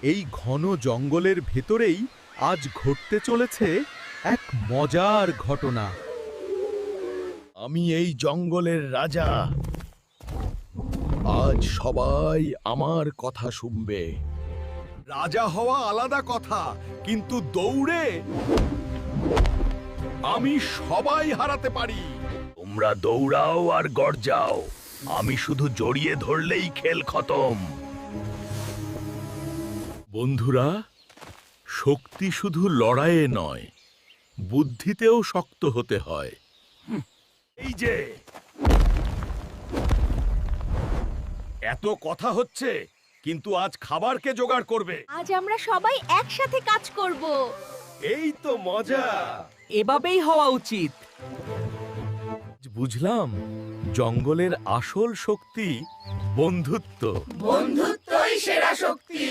এই ঘন জঙ্গলের ভেতরেই আজ ঘটতে চলেছে এক মজার ঘটনা। আমি এই জঙ্গলের রাজা। আজ সবাই আমার কথা শুনবে। রাজা হওয়া আলাদা কথা, কিন্তু দৌড়ে আমি সবাই হারাতে পারি। তোমরা দৌড়াও আর গর্জাও, আমি শুধু জড়িয়ে ধরলেই খেল খতম। বন্ধুরা, শক্তি শুধু লড়াইয়ে নয়, বুদ্ধিতেও শক্ত হতে হয়। এই যে এত কথা হচ্ছে, কিন্তু আজ খাবার কে জোগাড় করবে? আজ আমরা সবাই একসাথে কাজ করব। এই তো মজা। এভাবেই হওয়া উচিত। বুঝলাম, জঙ্গলের আসল শক্তি বন্ধুত্ব। বন্ধুত্বই সেরা শক্তি।